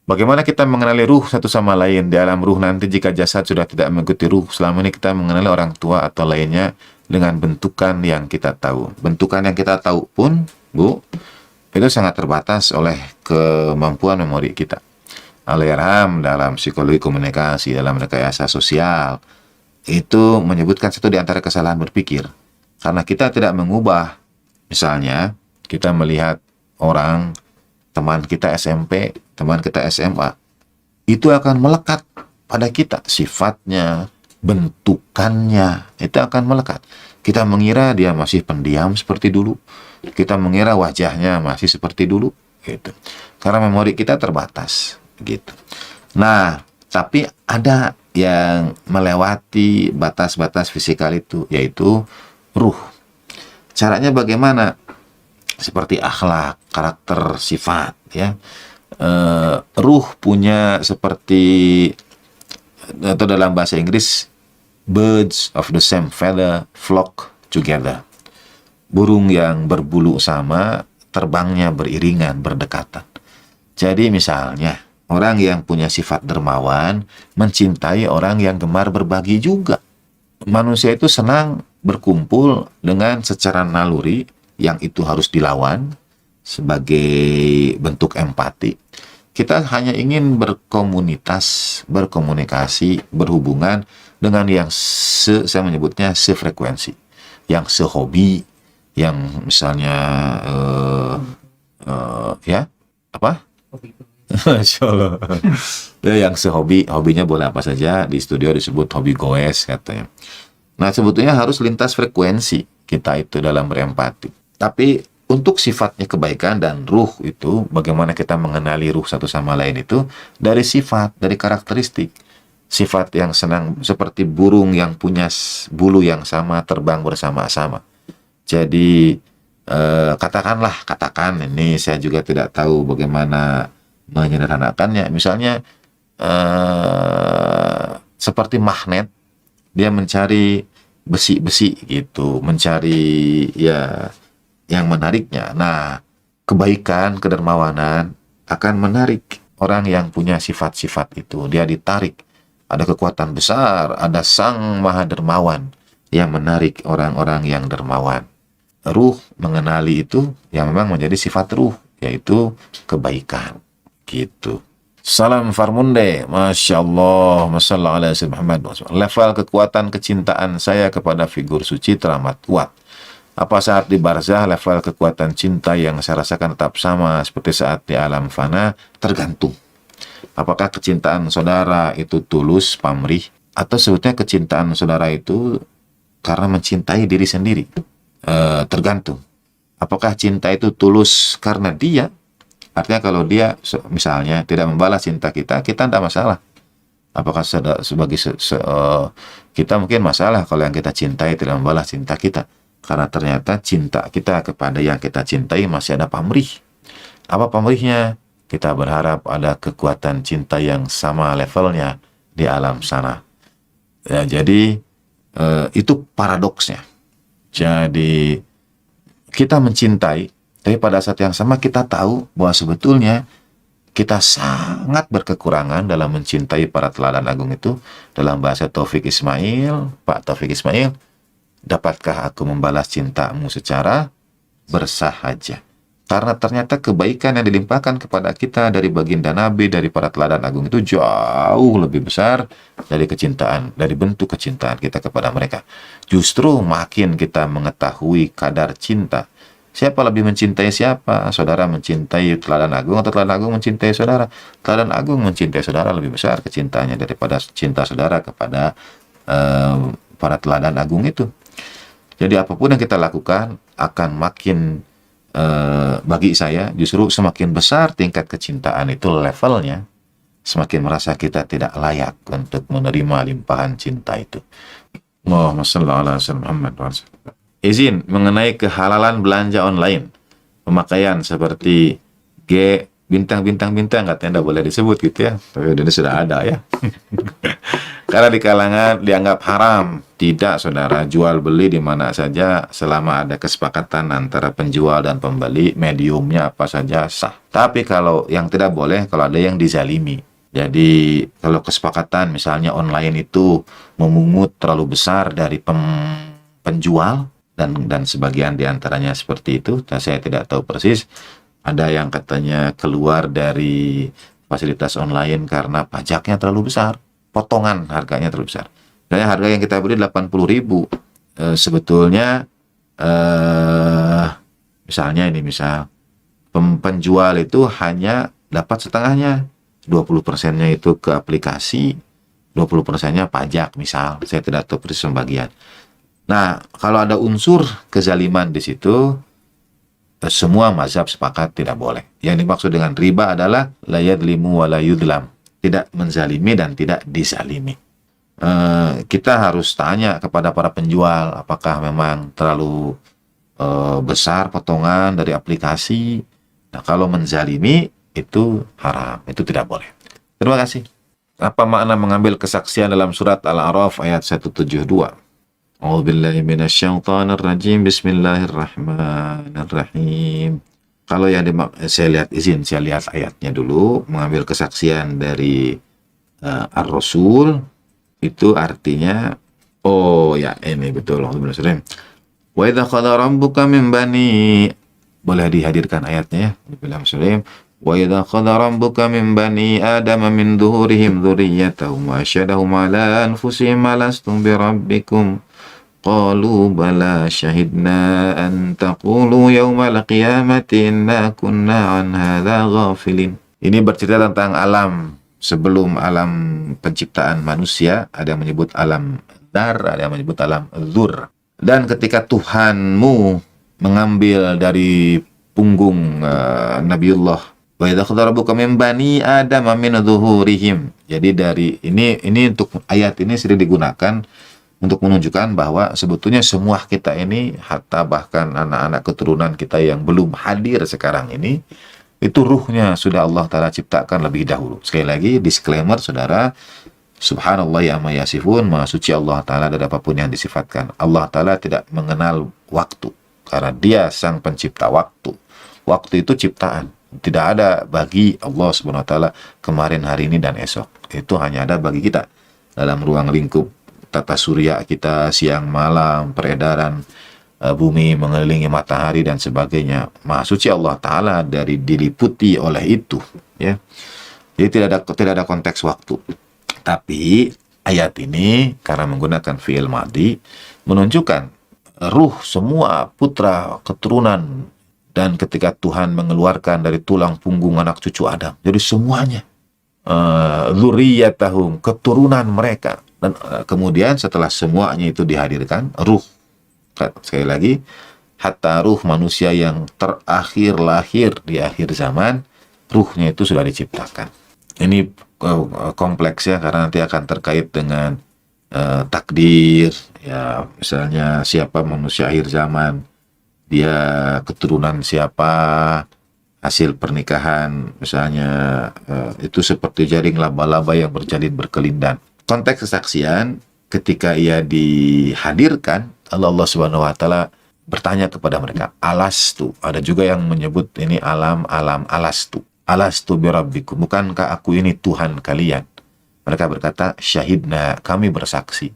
Bagaimana kita mengenali ruh satu sama lain di alam ruh nanti jika jasad sudah tidak mengikuti ruh? Selama ini kita mengenali orang tua atau lainnya dengan bentukan yang kita tahu. Bentukan yang kita tahu pun, Bu, itu sangat terbatas oleh kemampuan memori kita. Al-Irham dalam psikologi komunikasi, dalam rekayasa sosial, itu menyebutkan satu di antara kesalahan berpikir. Karena kita tidak mengubah, misalnya, kita melihat orang, teman kita SMP, teman kita SMA, itu akan melekat pada kita. Sifatnya, bentukannya, itu akan melekat. Kita mengira dia masih pendiam seperti dulu. Kita mengira wajahnya masih seperti dulu. Gitu. Karena memori kita terbatas. Gitu. Nah, tapi ada yang melewati batas-batas fisikal itu, yaitu ruh. Caranya bagaimana? Seperti akhlak, karakter, sifat, ya. Ruh punya seperti, atau dalam bahasa Inggris, birds of the same feather flock together. Burung yang berbulu sama, terbangnya beriringan, berdekatan. Jadi misalnya, orang yang punya sifat dermawan mencintai orang yang gemar berbagi juga. Manusia itu senang berkumpul dengan secara naluri, yang itu harus dilawan sebagai bentuk empati. Kita hanya ingin berkomunikasi, berhubungan dengan yang saya menyebutnya sefrekuensi, yang sehobi, yang misalnya ya apa? Masya Allah. Ya, yang sehobi, hobinya boleh apa saja, di studio disebut hobi goes katanya. Nah, sebetulnya harus lintas frekuensi kita itu dalam berempati. Tapi untuk sifatnya kebaikan dan ruh itu, bagaimana kita mengenali ruh satu sama lain itu dari sifat, dari karakteristik. Sifat yang senang seperti burung yang punya bulu yang sama, terbang bersama-sama. Jadi katakan ini, saya juga tidak tahu bagaimana menyederhanakannya. Misalnya seperti magnet, dia mencari besi-besi gitu, mencari ya yang menariknya. Nah, kebaikan, kedermawanan akan menarik orang yang punya sifat-sifat itu. Dia ditarik. Ada kekuatan besar, ada sang maha dermawan yang menarik orang-orang yang dermawan. Ruh mengenali itu yang memang menjadi sifat ruh, yaitu kebaikan. Gitu. Salam Farmunde, Masya Allah, Masya ala Muhammad. Level kekuatan kecintaan saya kepada figur suci teramat kuat. Apa saat di barzah level kekuatan cinta yang saya rasakan tetap sama seperti saat di alam fana? Tergantung. Apakah kecintaan saudara itu tulus, pamrih, atau sebetulnya kecintaan saudara itu karena mencintai diri sendiri? Tergantung. Apakah cinta itu tulus karena dia? Artinya kalau dia misalnya tidak membalas cinta kita, kita tidak masalah. Apakah sebagai kita mungkin masalah kalau yang kita cintai tidak membalas cinta kita. Karena ternyata cinta kita kepada yang kita cintai masih ada pamrih. Apa pamrihnya? Kita berharap ada kekuatan cinta yang sama levelnya di alam sana. Ya, jadi itu paradoksnya. Jadi kita mencintai, tapi pada saat yang sama kita tahu bahwa sebetulnya kita sangat berkekurangan dalam mencintai para teladan agung itu. Dalam bahasa Taufik Ismail, Pak Taufik Ismail, dapatkah aku membalas cintamu secara bersahaja? Karena ternyata kebaikan yang dilimpahkan kepada kita dari baginda Nabi, dari para teladan agung itu jauh lebih besar dari kecintaan, dari bentuk kecintaan kita kepada mereka. Justru makin kita mengetahui kadar cinta, siapa lebih mencintai siapa? Saudara mencintai teladan agung atau teladan agung mencintai saudara? Teladan agung mencintai saudara lebih besar kecintaannya daripada cinta saudara kepada para teladan agung itu. Jadi apapun yang kita lakukan akan makin, bagi saya justru semakin besar tingkat kecintaan itu levelnya, semakin merasa kita tidak layak untuk menerima limpahan cinta itu. Allahumma shalli ala Muhammad. Izin mengenai kehalalan belanja online pemakaian seperti bintang katanya tidak boleh disebut gitu ya, tapi ini sudah ada ya. Karena di kalangan dianggap haram. Tidak, saudara, jual beli di mana saja selama ada kesepakatan antara penjual dan pembeli, mediumnya apa saja sah. Tapi kalau yang tidak boleh, kalau ada yang dizalimi. Jadi kalau kesepakatan misalnya online itu memungut terlalu besar dari penjual, dan sebagian diantaranya seperti itu, saya tidak tahu persis. Ada yang katanya keluar dari fasilitas online karena pajaknya terlalu besar, potongan harganya terlalu besar. Misalnya harga yang kita beli 80.000, sebetulnya misalnya ini, penjual itu hanya dapat setengahnya, 20%-nya itu ke aplikasi, 20%-nya pajak misal, saya tidak tahu persis pembagian. Nah, kalau ada unsur kezaliman di situ, semua mazhab sepakat tidak boleh. Yang dimaksud dengan riba adalah la yadlimu wa la yudlam, tidak menzalimi dan tidak dizalimi. Kita harus tanya kepada para penjual, apakah memang terlalu besar potongan dari aplikasi. Nah, kalau menzalimi itu haram, itu tidak boleh. Terima kasih. Apa makna mengambil kesaksian dalam surat Al-A'raf ayat 172? A'udzubillahi minasyaitonir rajim. Bismillahirrahmanirrahim. Kalau yang saya lihat ayatnya dulu. Mengambil kesaksian dari Ar-Rasul itu artinya, oh ya, ini betul. Wa idza qala rabbuka min bani, boleh dihadirkan ayatnya ya. Bismillahirrahmanirrahim. Wa idza qala rabbuka min bani adama min dhuhurihim dzurriyyatahum wa asyhadahum ala anfusihim alastum bi rabbikum qalu bala syahidna an taqulu yaumal qiyamati inna kunna an hadza ghafilin. Ini bercerita tentang alam sebelum alam penciptaan manusia. Ada yang menyebut alam dar, ada yang menyebut alam dzur. Dan ketika Tuhanmu mengambil dari punggung Nabiullah, wa idza qadara rabbuka min bani adama min dhuhurihim. Jadi dari ini untuk ayat ini sering digunakan untuk menunjukkan bahwa sebetulnya semua kita ini, hatta bahkan anak-anak keturunan kita yang belum hadir sekarang ini, itu ruhnya sudah Allah Ta'ala ciptakan lebih dahulu. Sekali lagi, disclaimer, saudara, subhanallah ya amma yasifun, maha suci Allah Ta'ala dari apapun yang disifatkan. Allah Ta'ala tidak mengenal waktu, karena dia sang pencipta waktu. Waktu itu ciptaan. Tidak ada bagi Allah Subhanahu Wa Ta'ala kemarin, hari ini, dan esok. Itu hanya ada bagi kita dalam ruang lingkup tata surya kita, siang malam, peredaran bumi mengelilingi matahari dan sebagainya. Maha suci Allah Ta'ala dari diliputi oleh itu, ya. Jadi tidak ada konteks waktu. Tapi ayat ini karena menggunakan fi'il madhi menunjukkan ruh semua putra keturunan, dan ketika Tuhan mengeluarkan dari tulang punggung anak cucu Adam, jadi semuanya dzurriyyatahum, keturunan mereka. Dan kemudian setelah semuanya itu dihadirkan, ruh, sekali lagi, hatta ruh manusia yang terakhir lahir di akhir zaman, ruhnya itu sudah diciptakan. Ini kompleks ya, karena nanti akan terkait dengan takdir, ya, misalnya siapa manusia akhir zaman, dia keturunan siapa, hasil pernikahan, misalnya itu seperti jaring laba-laba yang berjalin berkelindan. Konteks kesaksian ketika ia dihadirkan, Allah Subhanahu Wa Ta'ala bertanya kepada mereka, alastu. Ada juga yang menyebut ini alam alastu. Alastu birabbikum, bukankah aku ini Tuhan kalian? Mereka berkata, syahidna, kami bersaksi.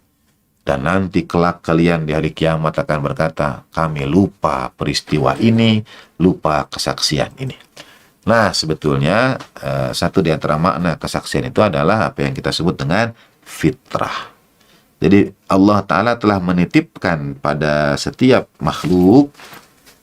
Dan nanti kelak kalian di hari kiamat akan berkata, kami lupa peristiwa ini, lupa kesaksian ini. Nah, sebetulnya satu di antara makna kesaksian itu adalah apa yang kita sebut dengan fitrah. Jadi Allah Ta'ala telah menitipkan pada setiap makhluk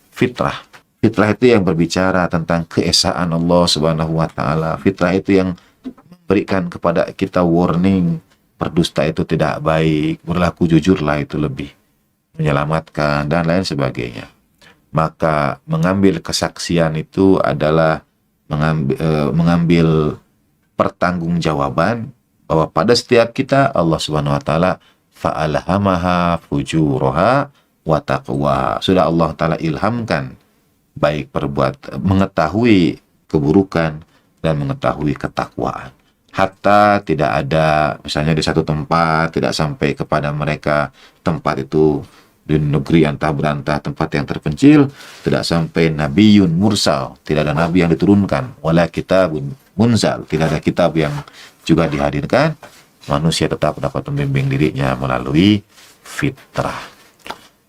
fitrah. Fitrah itu yang berbicara tentang keesaan Allah Subhanahu Wa Ta'ala. Fitrah itu yang memberikan kepada kita warning, berdusta itu tidak baik, berlaku jujurlah itu lebih menyelamatkan, dan lain sebagainya. Maka mengambil kesaksian itu adalah mengambil pertanggungjawaban bahwa pada setiap kita Allah Subhanahu Wa Ta'ala fa'alhamaha fujuraha wa taqwa. Sudah Allah Ta'ala ilhamkan baik mengetahui keburukan dan mengetahui ketakwaan. Hatta tidak ada, misalnya di satu tempat, tidak sampai kepada mereka tempat itu di negeri antah berantah, tempat yang terpencil, tidak sampai nabiyun mursal, tidak ada nabi yang diturunkan, wala kitabun munzal, tidak ada kitab yang juga dihadirkan, manusia tetap dapat membimbing dirinya melalui fitrah.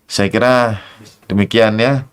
Saya kira demikian ya.